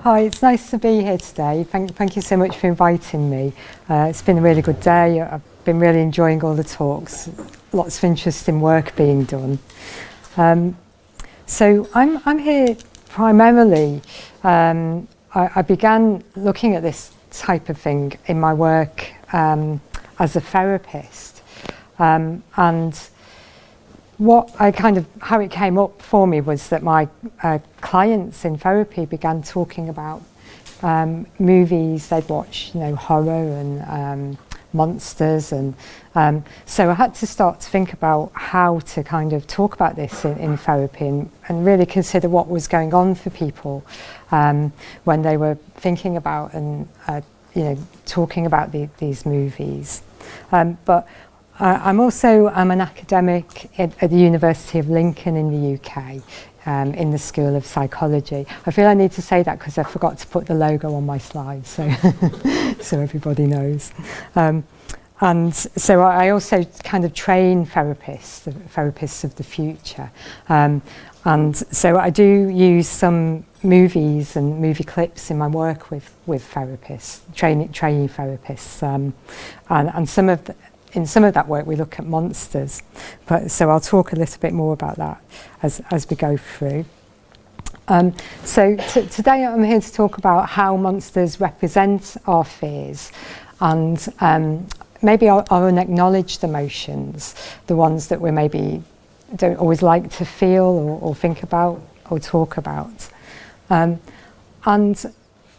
Hi, it's nice to be here today. Thank you so much for inviting me. It's been a really good day. I've been really enjoying all the talks. Lots of interesting work being done. So I'm here primarily. I began looking at this type of thing in my work as a therapist, and how it came up for me was that my clients in therapy began talking about movies they'd watch, horror and monsters, and so I had to start to think about how to kind of talk about this in therapy and really consider what was going on for people when they were thinking about and talking about these movies. But I'm an academic at the University of Lincoln in the UK, in the School of Psychology. I feel I need to say that because I forgot to put the logo on my slide, so so everybody knows. And so I also kind of train therapists of the future. And so I do use some movies and movie clips in my work with therapists, training therapists, and in some of that work we look at monsters, so I'll talk a little bit more about that as we go through. So today I'm here to talk about how monsters represent our fears and maybe our unacknowledged emotions, the ones that we maybe don't always like to feel or think about or talk about. And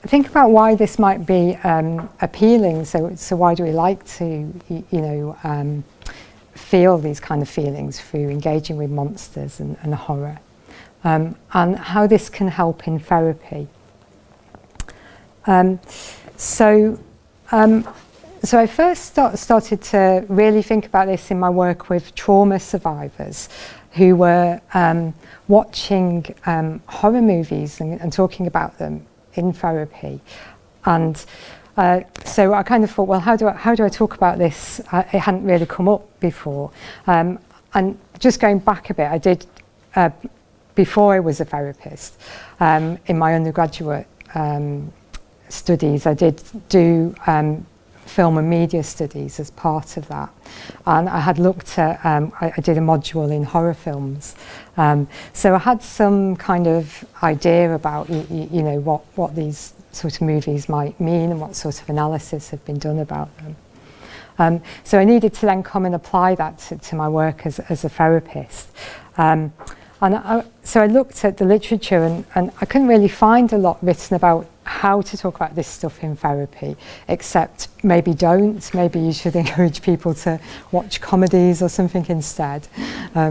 think about why this might be appealing. So why do we like to, feel these kind of feelings through engaging with monsters and horror, and how this can help in therapy. So I first started to really think about this in my work with trauma survivors who were watching horror movies and talking about them in therapy, and so I kind of thought, well, how do I talk about this? It hadn't really come up before, and just going back a bit, I did before I was a therapist in my undergraduate studies. I did do film and media studies as part of that, and I had looked at I did a module in horror films, so I had some kind of idea about what these sort of movies might mean and what sort of analysis had been done about them. So I needed to then come and apply that to my work as a therapist, so I looked at the literature and I couldn't really find a lot written about how to talk about this stuff in therapy, except maybe you should encourage people to watch comedies or something instead.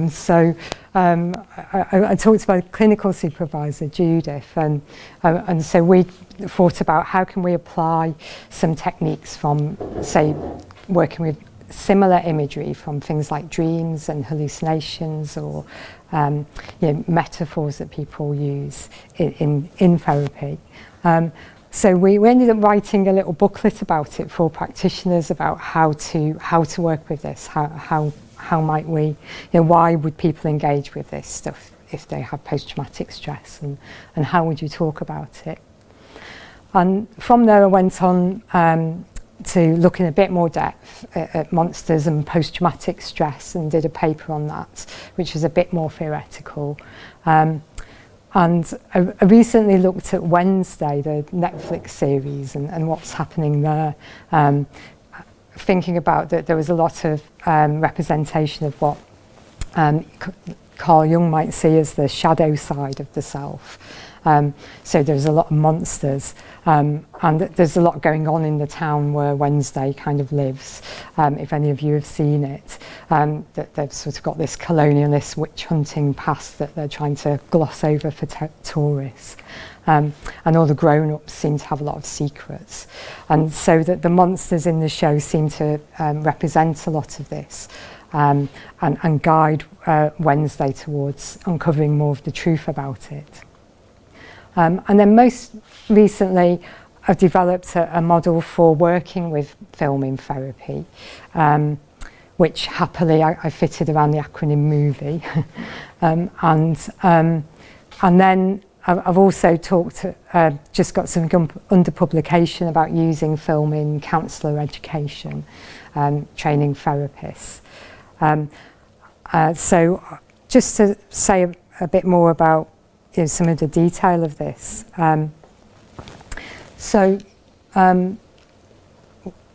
So I talked to my clinical supervisor, Judith, and so we thought about how can we apply some techniques from, say, working with similar imagery from things like dreams and hallucinations, or metaphors that people use in therapy. So we ended up writing a little booklet about it for practitioners about how to work with this. How might we, why would people engage with this stuff if they have post-traumatic stress, and how would you talk about it? And from there I went on to look in a bit more depth at monsters and post-traumatic stress, and did a paper on that, which was a bit more theoretical. And I recently looked at Wednesday, the Netflix series, and what's happening there, thinking about that there was a lot of representation of what Carl Jung might see as the shadow side of the self. So there's a lot of monsters, and there's a lot going on in the town where Wednesday kind of lives. If any of you have seen it, that they've sort of got this colonialist witch hunting past that they're trying to gloss over for tourists. And all the grown-ups seem to have a lot of secrets. And so that the monsters in the show seem to represent a lot of this, and guide Wednesday towards uncovering more of the truth about it. And then most recently, I've developed a model for working with film in therapy, which happily I fitted around the acronym MOVIE. And then I've also just got something under publication about using film in counsellor education, training therapists. So just to say a bit more about some of the detail of this.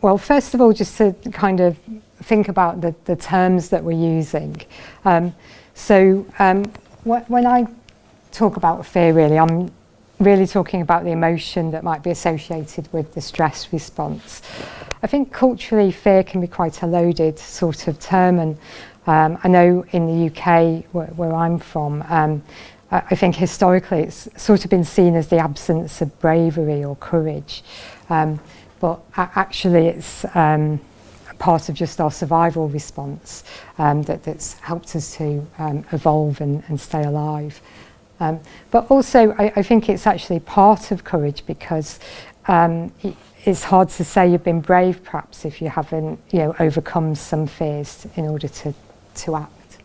Well, first of all, just to kind of think about the terms that we're using. When I talk about fear, really, I'm really talking about the emotion that might be associated with the stress response. I think culturally, fear can be quite a loaded sort of term, and I know in the UK, where I'm from, I think historically it's sort of been seen as the absence of bravery or courage, but actually it's part of just our survival response that's helped us to evolve and stay alive. But also I think it's actually part of courage, because it's hard to say you've been brave perhaps if you haven't overcome some fears in order to act.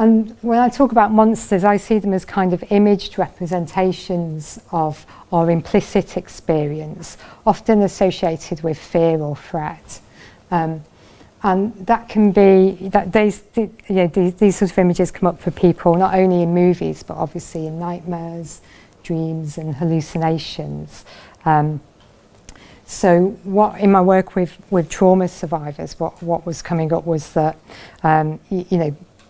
And when I talk about monsters, I see them as kind of imaged representations of our implicit experience, often associated with fear or threat. And that can be, these sort of images come up for people, not only in movies, but obviously in nightmares, dreams and hallucinations. So in my work with trauma survivors, what was coming up was that,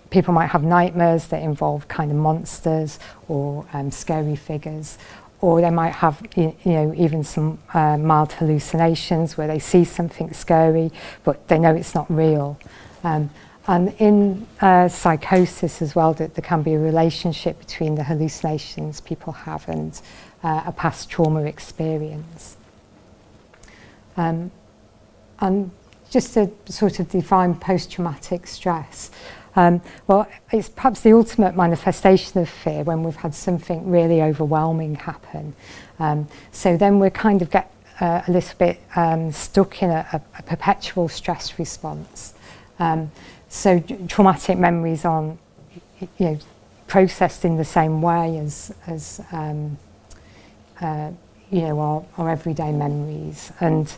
people might have nightmares that involve kind of monsters or scary figures, or they might have even some mild hallucinations where they see something scary but they know it's not real. And in psychosis as well, that there can be a relationship between the hallucinations people have and a past trauma experience. And just to sort of define post-traumatic stress, well, it's perhaps the ultimate manifestation of fear when we've had something really overwhelming happen. So then we kind of get a little bit stuck in a perpetual stress response. So traumatic memories aren't, processed in the same way as our everyday memories. And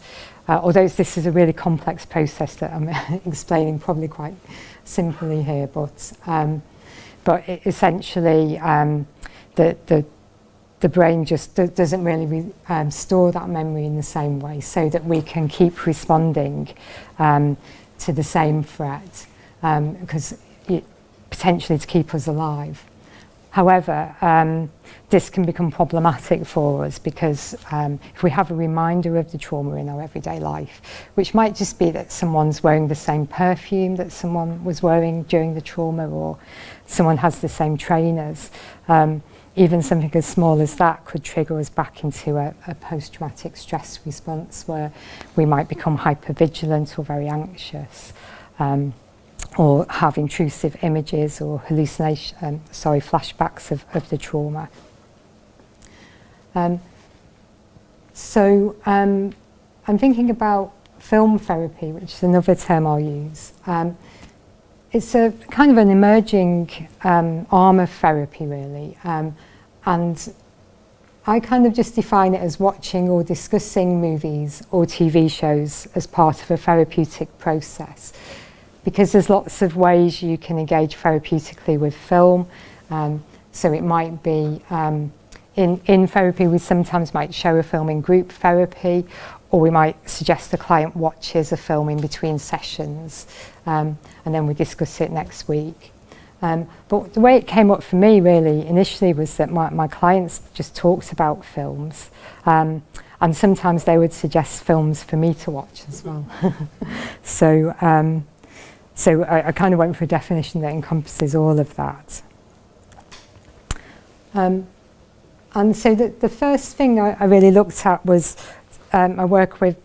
although this is a really complex process that I'm explaining probably quite simply here, but essentially the brain just doesn't really store that memory in the same way, so that we can keep responding to the same threat, because potentially to keep us alive. However, this can become problematic for us because if we have a reminder of the trauma in our everyday life, which might just be that someone's wearing the same perfume that someone was wearing during the trauma, or someone has the same trainers, even something as small as that could trigger us back into a post-traumatic stress response where we might become hypervigilant or very anxious. Or have intrusive images or flashbacks of the trauma. So I'm thinking about film therapy, which is another term I'll use. It's a kind of an emerging arm of therapy, really. And I kind of just define it as watching or discussing movies or TV shows as part of a therapeutic process. Because there's lots of ways you can engage therapeutically with film. So it might be, in therapy we sometimes might show a film in group therapy, or we might suggest the client watches a film in between sessions, and then we discuss it next week. But the way it came up for me really initially was that my clients just talked about films, and sometimes they would suggest films for me to watch as well. So I kind of went for a definition that encompasses all of that. And so the first thing I really looked at was I work with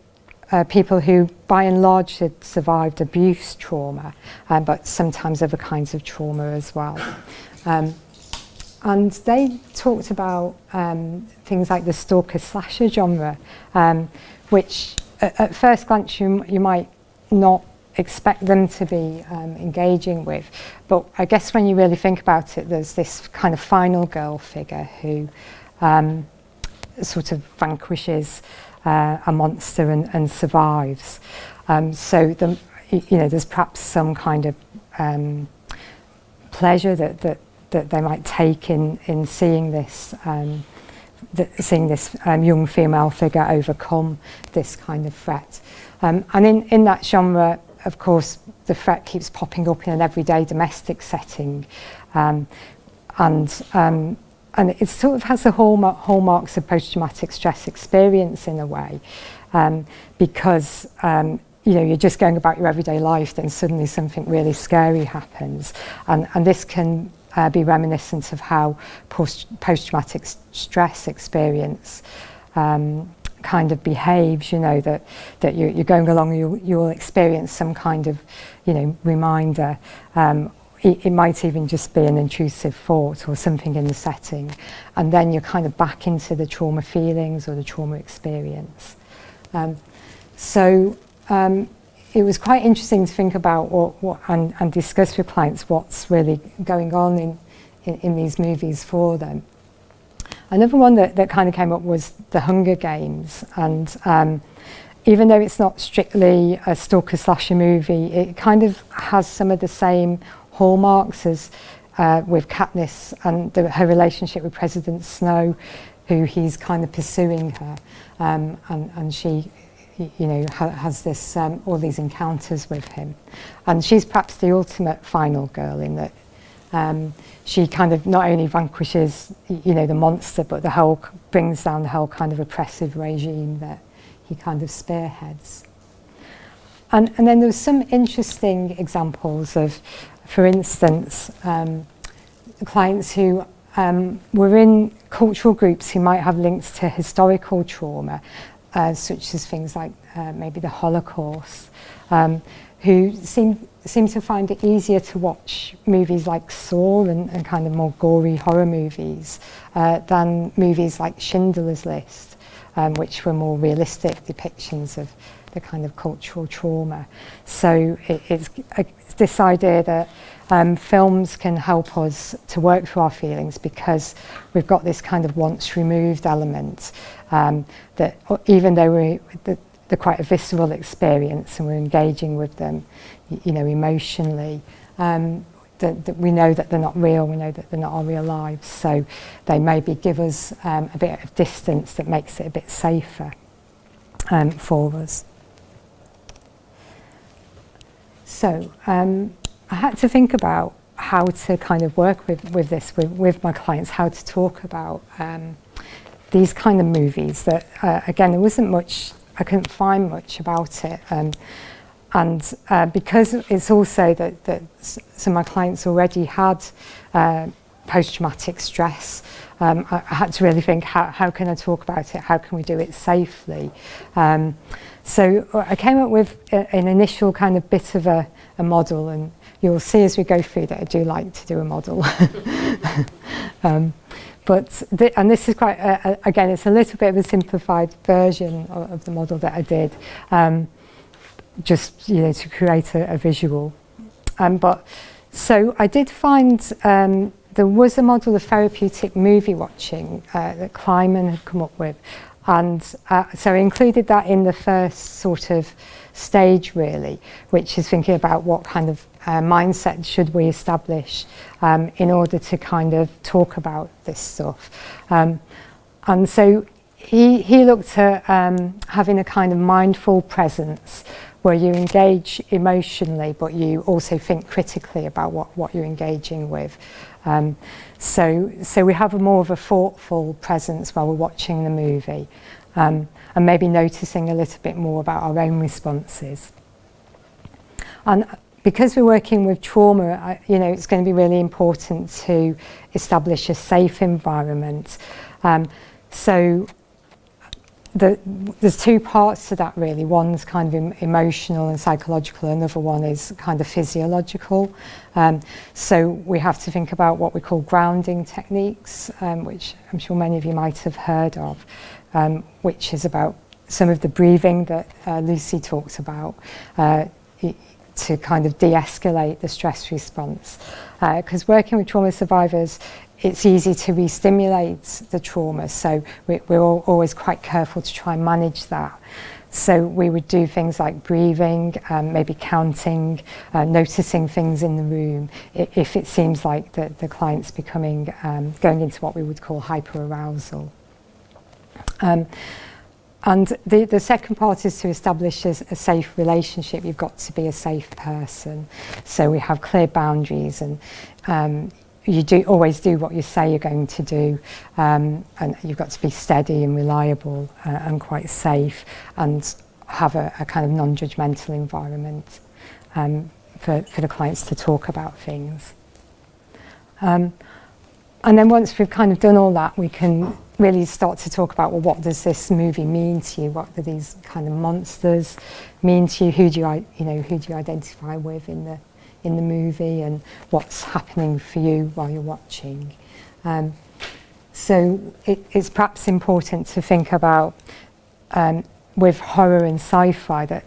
people who by and large had survived abuse trauma, but sometimes other kinds of trauma as well. And they talked about things like the stalker slasher genre, which at first glance you might not expect them to be engaging with. But I guess when you really think about it, there's this kind of final girl figure who sort of vanquishes a monster and survives. So there's perhaps some kind of pleasure that they might take in seeing this young female figure overcome this kind of threat. And in that genre, of course, the threat keeps popping up in an everyday domestic setting, and it sort of has the hallmarks of post-traumatic stress experience in a way, because you're just going about your everyday life, then suddenly something really scary happens, and this can be reminiscent of how post-traumatic stress experience kind of behaves. That you're going along, you'll experience some kind of reminder. It might even just be an intrusive thought or something in the setting, and then you're kind of back into the trauma feelings or the trauma experience. It was quite interesting to think about what and discuss with clients what's really going on in these movies for them. Another one that kind of came up was the Hunger Games, and even though it's not strictly a stalker slasher movie, it kind of has some of the same hallmarks as with Katniss and her relationship with President Snow, who he's kind of pursuing her, and she has this all these encounters with him, and she's perhaps the ultimate final girl in that she kind of not only vanquishes the monster, but brings down the whole kind of oppressive regime that he kind of spearheads. And then there was some interesting examples of, for instance, clients who were in cultural groups who might have links to historical trauma, such as things like maybe the Holocaust, who seem to find it easier to watch movies like Saw and kind of more gory horror movies than movies like Schindler's List, which were more realistic depictions of the kind of cultural trauma. So it's this idea that films can help us to work through our feelings because we've got this kind of once removed element, that even though they're quite a visceral experience and we're engaging with them, emotionally, that we know that they're not real, we know that they're not our real lives, so they maybe give us a bit of distance that makes it a bit safer for us. So I had to think about how to kind of work with this with my clients, how to talk about these kind of movies that, again, there wasn't much, I couldn't find much about it. And because it's also that some of my clients already had post-traumatic stress, I had to really think, how can I talk about it? How can we do it safely? So I came up with an initial kind of bit of a model, and you'll see as we go through that I do like to do a model. And this is quite, again, it's a little bit of a simplified version of the model that I did, just to create a visual. So I did find there was a model of therapeutic movie watching that Caitlyn had come up with, and so I included that in the first sort of stage, really, which is thinking about what kind of mindset should we establish in order to kind of talk about this stuff. And so he looked at having a kind of mindful presence where you engage emotionally, but you also think critically about what you're engaging with. So we have more of a thoughtful presence while we're watching the movie, and maybe noticing a little bit more about our own responses. And because we're working with trauma, it's going to be really important to establish a safe environment. So there's two parts to that, really. One's kind of emotional and psychological, another one is kind of physiological. So we have to think about what we call grounding techniques, which I'm sure many of you might have heard of, which is about some of the breathing that Lucie talked about. to kind of de-escalate the stress response. Because working with trauma survivors, it's easy to re-stimulate the trauma, so we're always quite careful to try and manage that. So we would do things like breathing, maybe counting, noticing things in the room, if it seems like the client's becoming, going into what we would call hyperarousal. And the second part is to establish a safe relationship. You've got to be a safe person. So we have clear boundaries, and you always do what you say you're going to do, and you've got to be steady and reliable and quite safe, and have a kind of non-judgmental environment for the clients to talk about things. And then once we've kind of done all that, we can really start to talk about, well, what does this movie mean to you? What do these kind of monsters mean to you? Who do you identify with in the movie, and what's happening for you while you're watching? So it's perhaps important to think about, with horror and sci-fi, that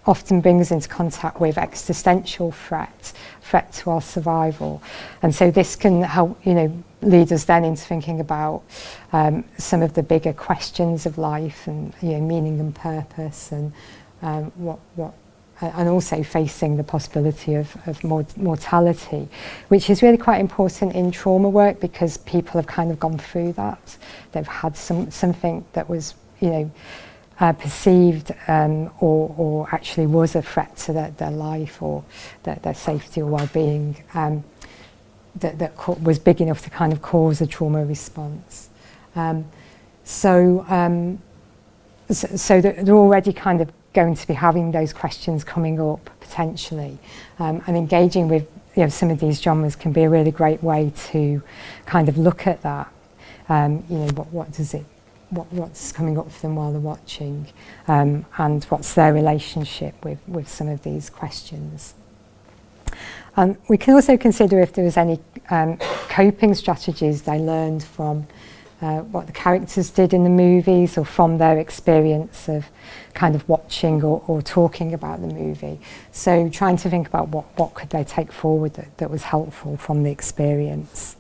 often brings us into contact with existential threat to our survival. And so this can help, lead us then into thinking about some of the bigger questions of life, and meaning and purpose, and and also facing the possibility of mortality, which is really quite important in trauma work, because people have kind of gone through that. They've had something that was, perceived or actually was a threat to their life or their safety or well-being, that was big enough to kind of cause a trauma response. So they're already kind of going to be having those questions coming up potentially, and engaging with some of these genres can be a really great way to kind of look at that. What's coming up for them while they're watching, and what's their relationship with some of these questions. We can also consider if there was any coping strategies they learned from what the characters did in the movies, or from their experience of kind of watching or talking about the movie. So trying to think about what could they take forward that was helpful from the experience.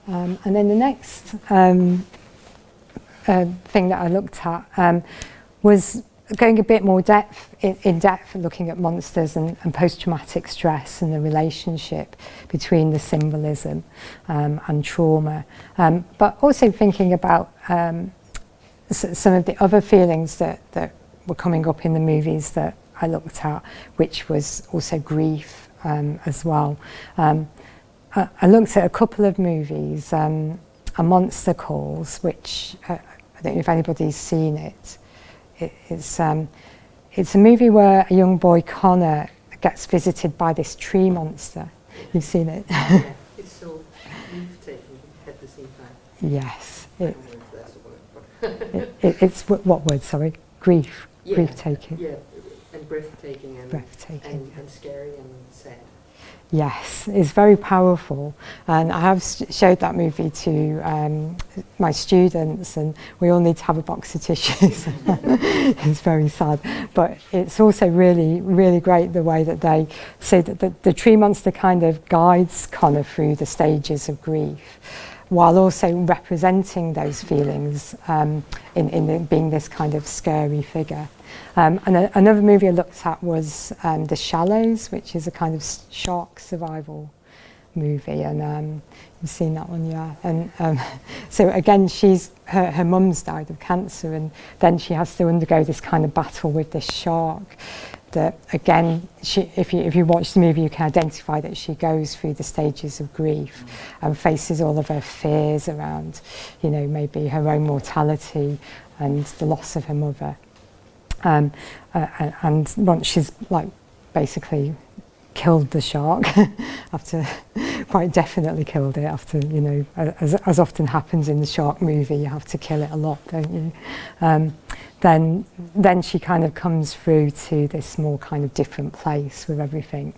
And then the next thing that I looked at was going a bit more in depth, looking at monsters and post-traumatic stress and the relationship between the symbolism and trauma, but also thinking about some of the other feelings that were coming up in the movies that I looked at, which was also grief as well. I looked at a couple of movies, A Monster Calls, which I don't know if anybody's seen it. It's a movie where a young boy, Connor, gets visited by this tree monster. You've seen it? Yeah, it's so grief-taking at the same time. Yes. I don't know if that's a word, but It's what word, sorry? Grief. yeah, Grief-taking. Yeah, and breathtaking, and scary and sad. Yes, it's very powerful, and I have showed that movie to my students, and we all need to have a box of tissues. It's very sad, but it's also really, really great the way that they say that the tree monster kind of guides Connor through the stages of grief, while also representing those feelings in being this kind of scary figure. And another movie I looked at was The Shallows, which is a kind of shark survival movie, and you've seen that one, yeah. And so again, her mum's died of cancer, and then she has to undergo this kind of battle with this shark. That again, if you watch the movie, you can identify that she goes through the stages of grief and faces all of her fears around, maybe her own mortality and the loss of her mother. And once she's basically killed the shark, after quite definitely killed it, after as often happens in the shark movie, you have to kill it a lot, don't you? Then she kind of comes through to this more kind of different place with everything.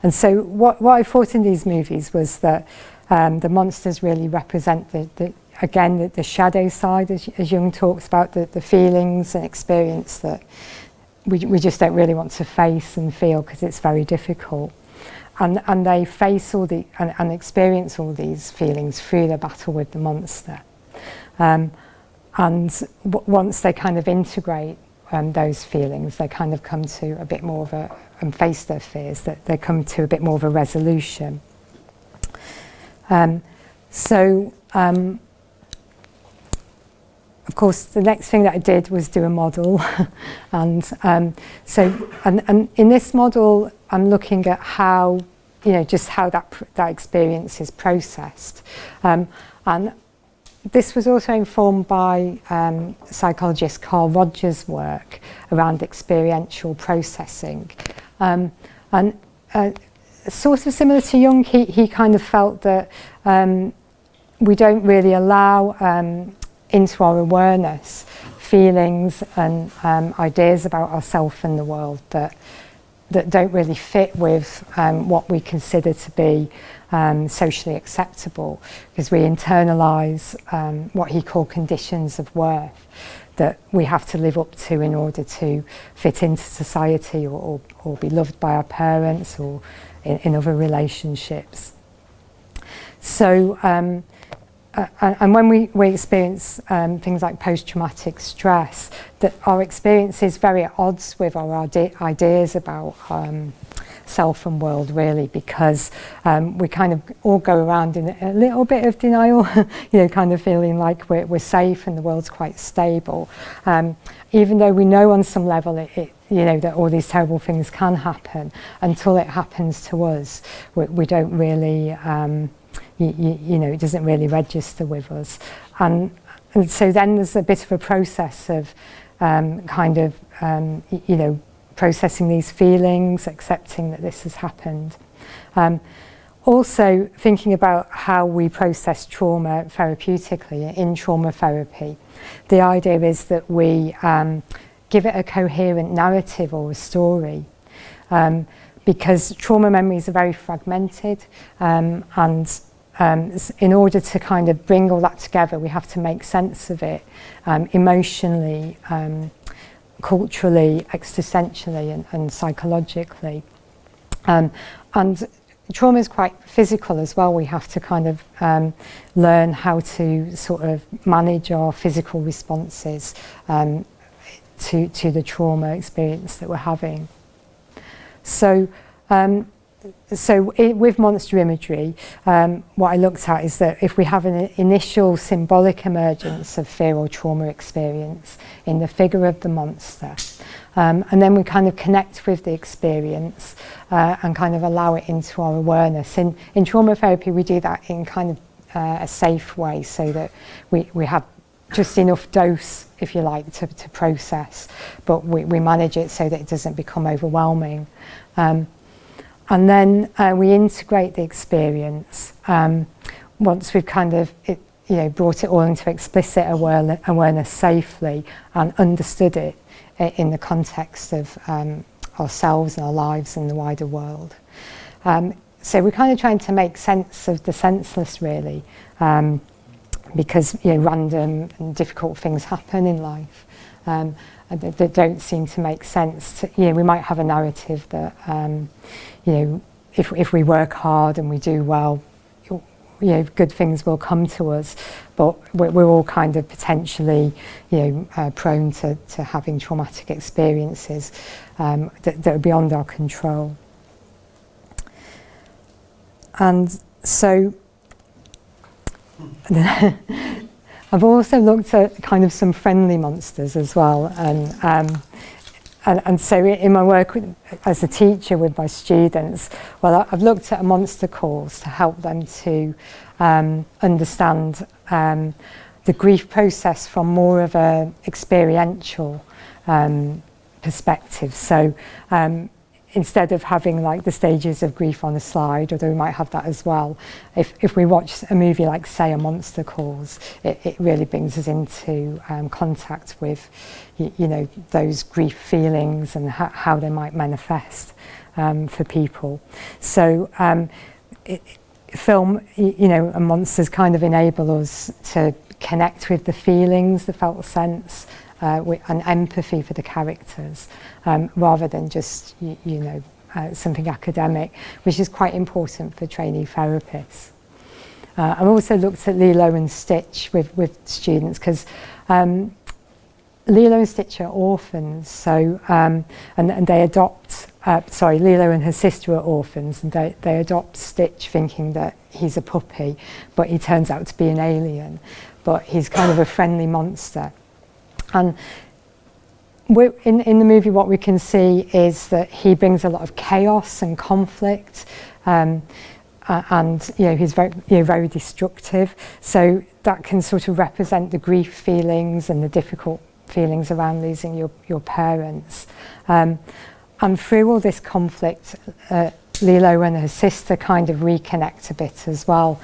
And so what I thought in these movies was that the monsters really represent the shadow side, as Jung talks about, the feelings and experience that we just don't really want to face and feel because it's very difficult. And they face all and experience all these feelings through the battle with the monster. And once they kind of integrate those feelings, they kind of come to a bit more of and face their fears, that they come to a bit more of a resolution. Of course, the next thing that I did was do a model, and in this model, I'm looking at how, just how that experience is processed, and this was also informed by psychologist Carl Rogers' work around experiential processing, and sort of similar to Jung, he kind of felt that we don't really allow into our awareness feelings and ideas about ourselves and the world that don't really fit with what we consider to be socially acceptable, because we internalise what he called conditions of worth that we have to live up to in order to fit into society or be loved by our parents or in other relationships. So and when we experience things like post-traumatic stress, that our experience is very at odds with our ideas about self and world, really, because we kind of all go around in a little bit of denial, kind of feeling like we're safe and the world's quite stable, even though we know on some level that all these terrible things can happen. Until it happens to us, we don't really it doesn't really register with us, and so then there's a bit of a process of processing these feelings, accepting that this has happened. Also thinking about how we process trauma therapeutically in trauma therapy. The idea is that we give it a coherent narrative or a story, because trauma memories are very fragmented, and in order to kind of bring all that together, we have to make sense of it emotionally, culturally, existentially, and psychologically. And trauma is quite physical as well. We have to kind of learn how to sort of manage our physical responses to the trauma experience that we're having. So with monster imagery, what I looked at is that if we have an initial symbolic emergence of fear or trauma experience in the figure of the monster, and then we kind of connect with the experience and kind of allow it into our awareness. In trauma therapy, we do that in kind of a safe way, so that we have just enough dose, if you like, to process, but we manage it so that it doesn't become overwhelming. And then we integrate the experience once we've kind of brought it all into explicit awareness safely and understood it in the context of ourselves and our lives and the wider world. So we're kind of trying to make sense of the senseless, really, because random and difficult things happen in life that don't seem to make sense. We might have a narrative that if we work hard and we do well, good things will come to us, but we're all kind of potentially prone to having traumatic experiences that are beyond our control. And so I've also looked at kind of some friendly monsters as well, and so in my work as a teacher with my students, well, I've looked at monster calls to help them to understand the grief process from more of a experiential perspective. So instead of having like the stages of grief on a slide, although we might have that as well, if we watch a movie like, say, A Monster Calls, it really brings us into contact with those grief feelings and how they might manifest for people. So film, and monsters kind of enable us to connect with the feelings, the felt sense, and empathy for the characters, rather than just, something academic, which is quite important for trainee therapists. I've also looked at Lilo and Stitch with students, because Lilo and Stitch are orphans, so and they adopt. Lilo and her sister are orphans, and they adopt Stitch thinking that he's a puppy, but he turns out to be an alien. But he's kind of a friendly monster. And in the movie, what we can see is that he brings a lot of chaos and conflict, and he's very destructive. So that can sort of represent the grief feelings and the difficult feelings around losing your parents. And through all this conflict, Lilo and her sister kind of reconnect a bit as well,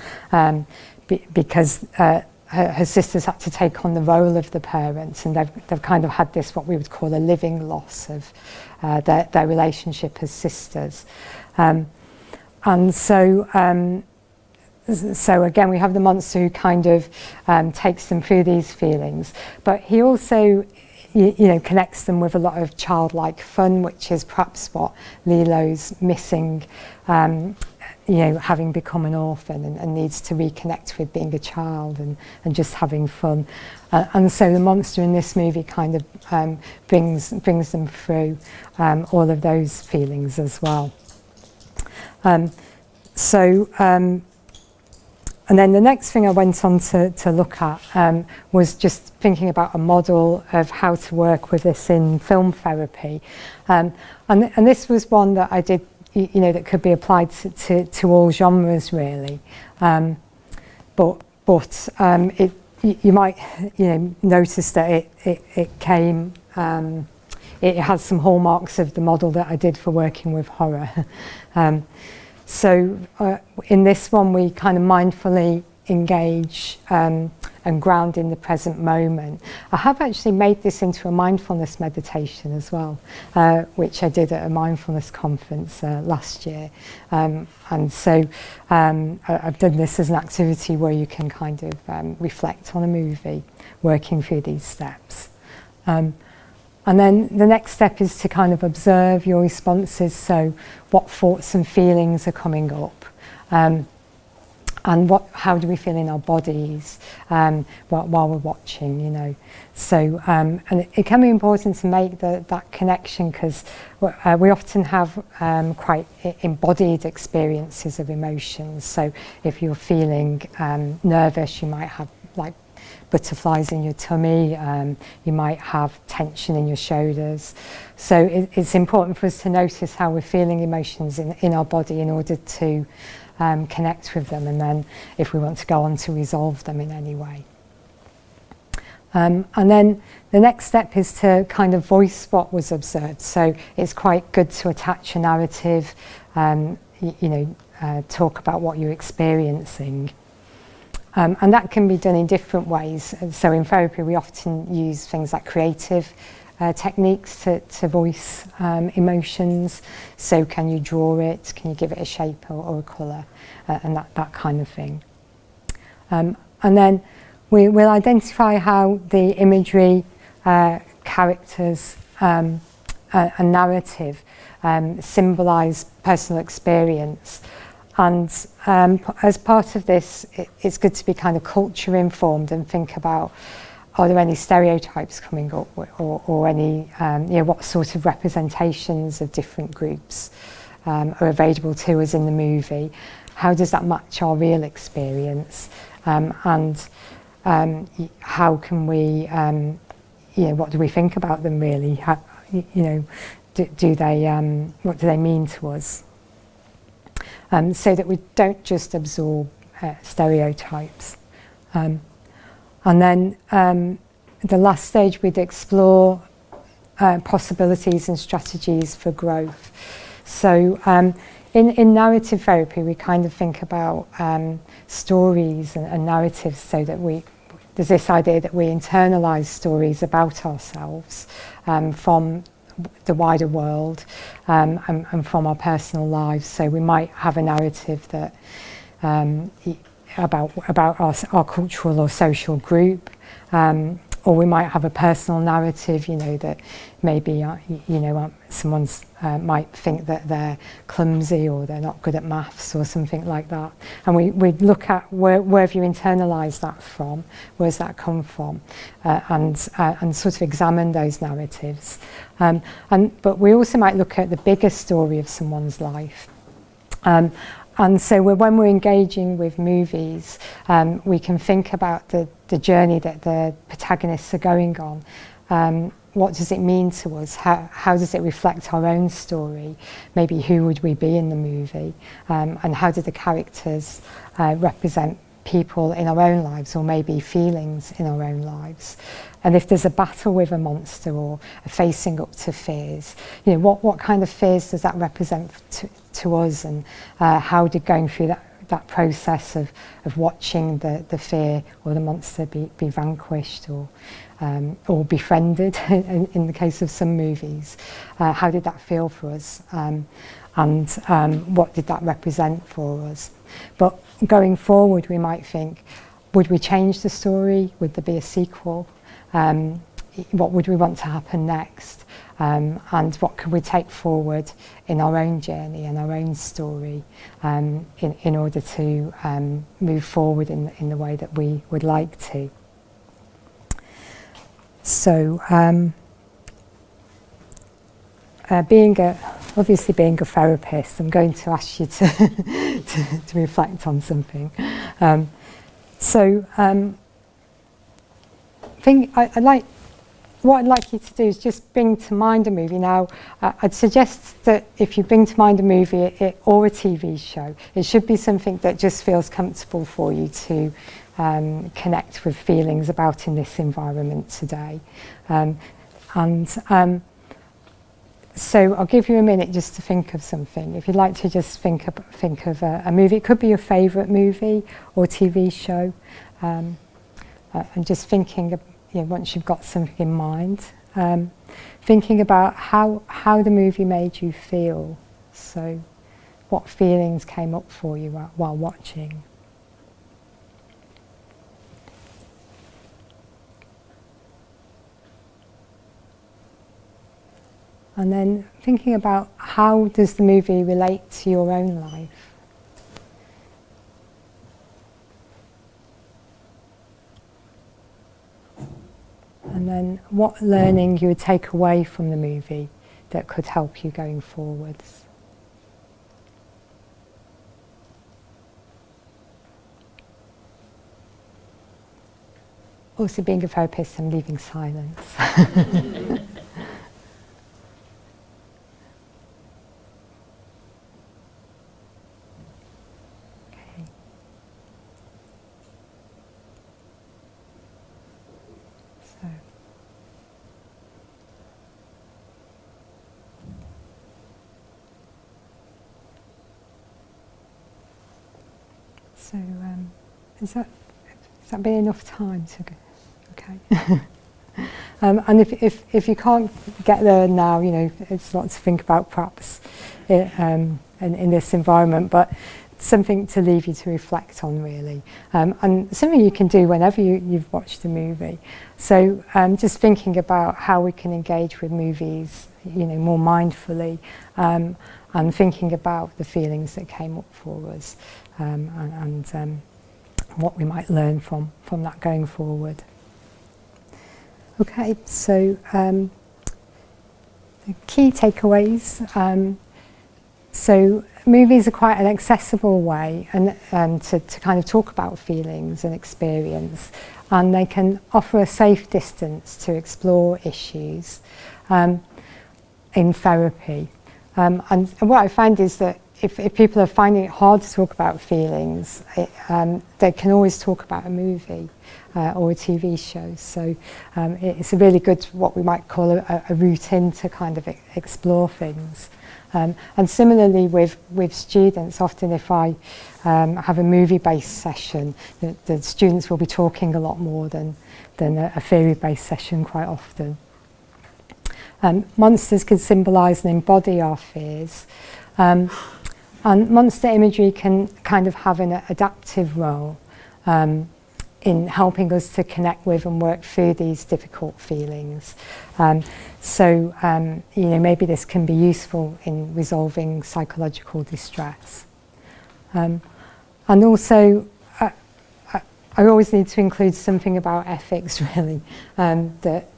because her sisters had to take on the role of the parents, and they've kind of had this, what we would call a living loss of their relationship as sisters. And so again, we have the monster who kind of takes them through these feelings, but he also connects them with a lot of childlike fun, which is perhaps what Lilo's missing, having become an orphan and needs to reconnect with being a child and just having fun. And so the monster in this movie kind of brings them through all of those feelings as well. And then the next thing I went on to look at was just thinking about a model of how to work with this in film therapy. And this was one that I did, that could be applied to all genres really. But you might notice that it came, it has some hallmarks of the model that I did for working with horror. So in this one, we kind of mindfully engage and ground in the present moment. I have actually made this into a mindfulness meditation as well, which I did at a mindfulness conference last year. And so I've done this as an activity where you can kind of reflect on a movie, working through these steps. And then the next step is to kind of observe your responses, so what thoughts and feelings are coming up, and how do we feel in our bodies while we're watching, So, and it can be important to make that connection, because we often have quite embodied experiences of emotions. So if you're feeling nervous, you might have like butterflies in your tummy, you might have tension in your shoulders. So it's important for us to notice how we're feeling emotions in our body in order to connect with them, and then if we want to go on to resolve them in any way. And then the next step is to kind of voice what was observed. So it's quite good to attach a narrative, talk about what you're experiencing. And that can be done in different ways. So in therapy, we often use things like creative techniques to voice emotions. So can you draw it? Can you give it a shape or a colour? And that kind of thing. And then we'll identify how the imagery, characters and narrative symbolise personal experience. And as part of this, it's good to be kind of culture informed and think about, are there any stereotypes coming up, or any, what sort of representations of different groups are available to us in the movie? How does that match our real experience? And how can we, what do we think about them really? How, do they, what do they mean to us? So that we don't just absorb stereotypes. And then the last stage, we'd explore possibilities and strategies for growth. So in narrative therapy, we kind of think about stories and narratives, so that there's this idea that we internalise stories about ourselves from the wider world and from our personal lives. So we might have a narrative that about our cultural or social group, or we might have a personal narrative, you know, that maybe, someone's might think that they're clumsy or they're not good at maths or something like that. And we'd look at where have you internalised that from, where's that come from, and sort of examine those narratives. But we also might look at the bigger story of someone's life. And so when we're engaging with movies, we can think about the journey that the protagonists are going on. What does it mean to us? How does it reflect our own story? Maybe who would we be in the movie? And how do the characters represent people in our own lives, or maybe feelings in our own lives? And if there's a battle with a monster or a facing up to fears, you know, what kind of fears does that represent to us, and how did going through that process of watching the fear or the monster be vanquished or befriended in the case of some movies, how did that feel for us, and what did that represent for us? But going forward, we might think, would we change the story? Would there be a sequel? What would we want to happen next? And what can we take forward in our own journey and our own story in order to move forward in the way that we would like to? So obviously being a therapist, I'm going to ask you to reflect on something. What I'd like you to do is just bring to mind a movie. Now, I'd suggest that if you bring to mind a movie or a TV show, it should be something that just feels comfortable for you to connect with feelings about in this environment today. So I'll give you a minute just to think of something. If you'd like to just think of a movie, it could be your favourite movie or TV show, and just thinking, once you've got something in mind, thinking about how the movie made you feel. So what feelings came up for you while watching. And then thinking about how does the movie relate to your own life. And then what learning you would take away from the movie that could help you going forwards. Also, being a therapist, I'm leaving silence. So, has that been enough time to go? Okay. And if you can't get there now, it's not to think about perhaps in this environment, but something to leave you to reflect on, really. And something you can do whenever you've watched a movie. So just thinking about how we can engage with movies, more mindfully, and thinking about the feelings that came up for us, and what we might learn from that going forward. Okay, so the key takeaways. So movies are quite an accessible way and to kind of talk about feelings and experience, and they can offer a safe distance to explore issues in therapy. And what I find is that if people are finding it hard to talk about feelings, they can always talk about a movie or a TV show. So it's a really good, what we might call a route in to kind of explore things. And similarly with students, often if I have a movie-based session, the students will be talking a lot more than a theory-based session quite often. Monsters can symbolise and embody our fears. And monster imagery can kind of have an adaptive role in helping us to connect with and work through these difficult feelings. You know, maybe this can be useful in resolving psychological distress. And also, I always need to include something about ethics, really, that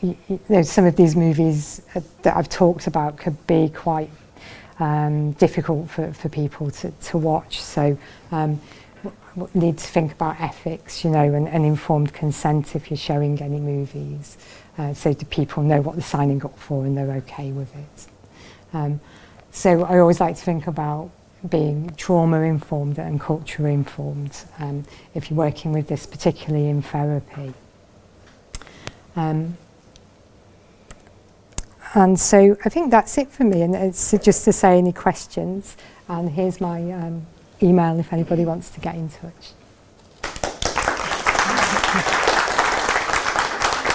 you know, some of these movies that I've talked about could be quite difficult for people to watch. So need to think about ethics, you know, and informed consent if you're showing any movies, so the people know what they're signing up for and they're okay with it. So I always like to think about being trauma informed and culture informed if you're working with this, particularly in therapy. And so I think that's it for me, and it's just to say any questions, and here's my email if anybody wants to get in touch.